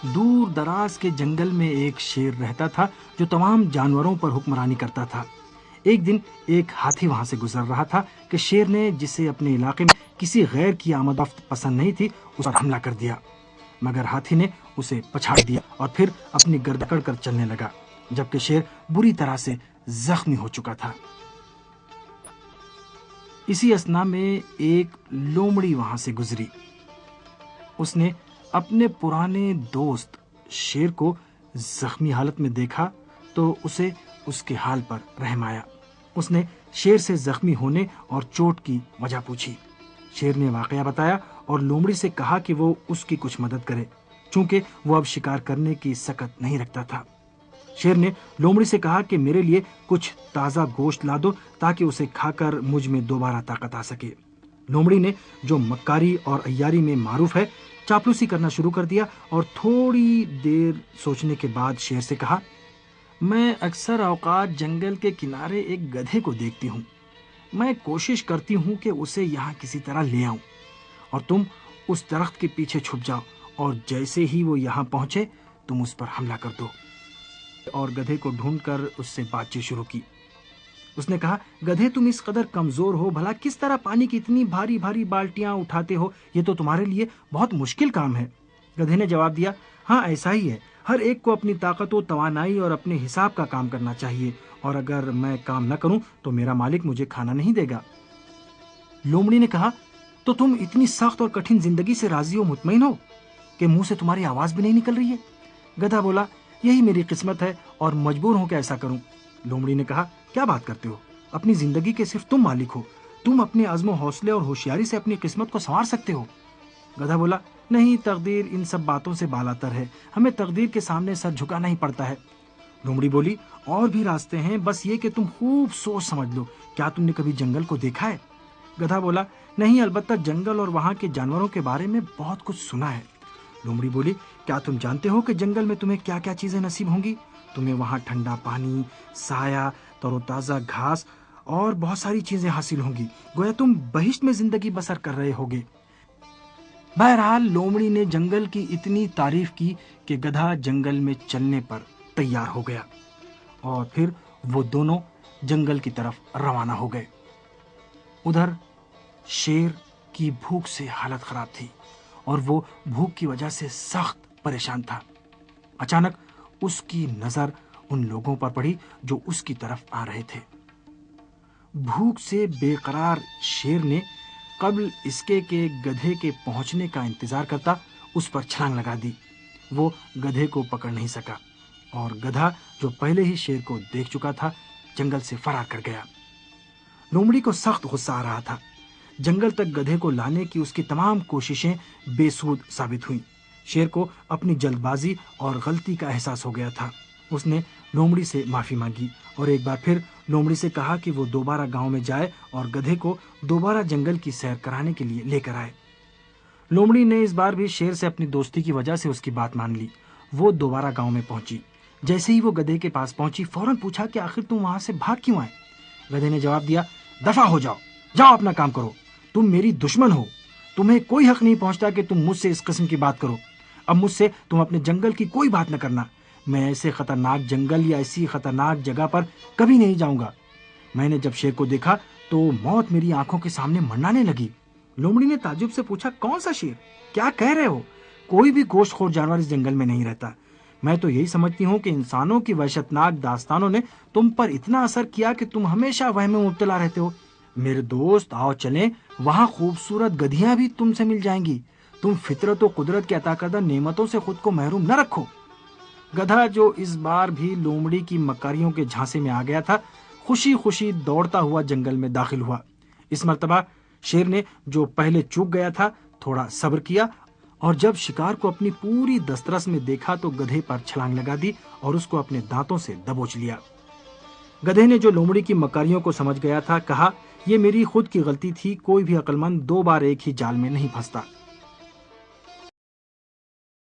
دور دراز کے جنگل میں ایک شیر رہتا تھا جو تمام جانوروں پر حکمرانی کرتا تھا۔ ایک دن ایک ہاتھی وہاں سے گزر رہا تھا کہ شیر نے، جسے اپنے علاقے میں کسی غیر کی آمد رفت پسند نہیں تھی، اس پر حملہ کر دیا، مگر ہاتھی نے اسے پچھاڑ دیا اور پھر اپنی گرد پکڑ کر چلنے لگا، جبکہ شیر بری طرح سے زخمی ہو چکا تھا۔ اسی اثنا میں ایک لومڑی وہاں سے گزری۔ اس نے اپنے پرانے دوست شیر کو زخمی حالت میں دیکھا تو اسے اس کے حال پر رحم آیا۔ اس نے شیر سے زخمی ہونے اور چوٹ کی وجہ پوچھی۔ شیر نے واقعہ بتایا اور لومڑی سے کہا کہ وہ اس کی کچھ مدد کرے، چونکہ وہ اب شکار کرنے کی سکت نہیں رکھتا تھا۔ شیر نے لومڑی سے کہا کہ میرے لیے کچھ تازہ گوشت لا دو تاکہ اسے کھا کر مجھ میں دوبارہ طاقت آ سکے۔ لومڑی نے، جو مکاری اور عیاری میں معروف ہے، چاپلوسی کرنا شروع کر دیا اور تھوڑی دیر سوچنے کے بعد شیر سے کہا، میں اکثر اوقات جنگل کے کنارے ایک گدھے کو دیکھتی ہوں۔ میں کوشش کرتی ہوں کہ اسے یہاں کسی طرح لے آؤں، اور تم اس درخت کے پیچھے چھپ جاؤ اور جیسے ہی وہ یہاں پہنچے تم اس پر حملہ کر دو۔ اور گدھے کو ڈھونڈ کر اس سے بات چیت شروع کی۔ اس نے کہا، گدھے تم اس قدر کمزور ہو، بھلا کس طرح پانی کی اتنی بھاری بھاری بالٹیاں اٹھاتے ہو؟ یہ تو تمہارے لیے بہت مشکل کام ہے۔ گدھے نے جواب دیا، ہاں ایسا ہی ہے، ہر ایک کو اپنی طاقت و توانائی اور اپنے حساب کا کام کرنا چاہیے، اور اگر میں کام نہ کروں تو میرا مالک مجھے کھانا نہیں دے گا۔ لومڑی نے کہا، تو تم اتنی سخت اور کٹھن زندگی سے راضی و مطمئن ہو کہ منہ سے تمہاری آواز بھی نہیں نکل رہی ہے؟ گدھا بولا، یہی میری قسمت ہے اور مجبور ہوں کہ ایسا کروں۔ لومڑی نے کہا، کیا بات کرتے ہو؟ اپنی زندگی کے صرف تم مالک ہو، تم اپنے عزم و حوصلے اور ہوشیاری سے اپنی قسمت کو سنوار سکتے ہو۔ گدھا بولا، نہیں، تقدیر ان سب باتوں سے بالاتر ہے، ہمیں تقدیر کے سامنے سر جھکانا ہی پڑتا ہے۔ لومڑی بولی، اور بھی راستے ہیں، بس یہ کہ تم خوب سوچ سمجھ لو۔ کیا تم نے کبھی جنگل کو دیکھا ہے؟ گدھا بولا، نہیں، البتہ جنگل اور وہاں کے جانوروں کے بارے میں بہت کچھ سنا ہے۔ لومڑی بولی، کیا تم جانتے ہو کہ جنگل میں تمہیں کیا کیا چیزیں نصیب ہوں گی؟ تمہیں وہاں ٹھنڈا پانی، سایہ، تر و تازہ گھاس اور بہت ساری چیزیں حاصل ہوں گی، گویا تم بہشت میں زندگی بسر کر رہے ہوگے۔ بہرحال لومڑی نے جنگل کی اتنی تعریف کی کہ گدھا جنگل میں چلنے پر تیار ہو گیا، اور پھر وہ دونوں جنگل کی طرف روانہ ہو گئے۔ ادھر شیر کی بھوک سے حالت خراب تھی اور وہ بھوک کی وجہ سے سخت پریشان تھا۔ اچانک اس کی نظر ان لوگوں پر پڑی جو اس کی طرف آ رہے تھے۔ بھوک سے بے قرار شیر نے قبل اس کے کہ گدھے کے پہنچنے کا انتظار کرتا اس پر چھلانگ لگا دی۔ وہ گدھے کو پکڑ نہیں سکا اور گدھا، جو پہلے ہی شیر کو دیکھ چکا تھا، جنگل سے فرار کر گیا۔ لومڑی کو سخت غصہ آ رہا تھا۔ جنگل تک گدھے کو لانے کی اس کی تمام کوششیں بے سود ثابت ہوئیں۔ شیر کو اپنی جلد بازی اور غلطی کا احساس ہو گیا تھا۔ اس نے لومڑی سے معافی مانگی اور ایک بار پھر لومڑی سے کہا کہ وہ دوبارہ گاؤں میں جائے اور گدھے کو دوبارہ جنگل کی سیر کرانے کے لیے لے کر آئے۔ لومڑی نے اس بار بھی شیر سے اپنی دوستی کی وجہ سے اس کی بات مان لی۔ وہ دوبارہ گاؤں میں پہنچی۔ جیسے ہی وہ گدھے کے پاس پہنچی، فوراً پوچھا کہ آخر تم وہاں سے بھاگ کیوں آئے؟ گدھے نے جواب دیا، دفع ہو جاؤ، جاؤ اپنا کام کرو، تم میری دشمن ہو، تمہیں کوئی حق نہیں پہنچتا کہ تم مجھ سے اس قسم کی بات کرو۔ اب مجھ سے تم اپنے جنگل کی کوئی بات نہ کرنا، میں ایسے خطرناک جنگل یا ایسی خطرناک جگہ پر کبھی نہیں جاؤں گا۔ میں نے جب شیر کو دیکھا تو موت میری آنکھوں کے سامنے منڈانے لگی۔ لومڑی نے تعجب سے پوچھا، کون سا شیر؟ کیا کہہ رہے ہو؟ کوئی بھی گوشت خور جانور اس جنگل میں نہیں رہتا۔ میں تو یہی سمجھتی ہوں کہ انسانوں کی وحشتناک داستانوں نے تم پر اتنا اثر کیا کہ تم ہمیشہ وہم میں مبتلا رہتے ہو۔ میرے دوست، آؤ چلیں، وہاں خوبصورت گدھیاں بھی تم سے مل جائیں گی۔ تم فطرت و قدرت کے عطا کردہ نعمتوں سے خود کو محروم نہ رکھو۔ گدھا، جو اس بار بھی لومڑی کی مکاریوں کے جھانسے میں آ گیا تھا، خوشی خوشی دوڑتا ہوا جنگل میں داخل ہوا۔ اس مرتبہ شیر نے، جو پہلے چوک گیا تھا، تھوڑا صبر کیا اور جب شکار کو اپنی پوری دسترس میں دیکھا تو گدھے پر چھلانگ لگا دی اور اس کو اپنے دانتوں سے دبوچ لیا۔ گدھے نے، جو لومڑی کی مکاریوں کو سمجھ گیا تھا، کہا، یہ میری خود کی غلطی تھی، کوئی بھی عقل مند دو بار ایک ہی جال میں نہیں پھنستا۔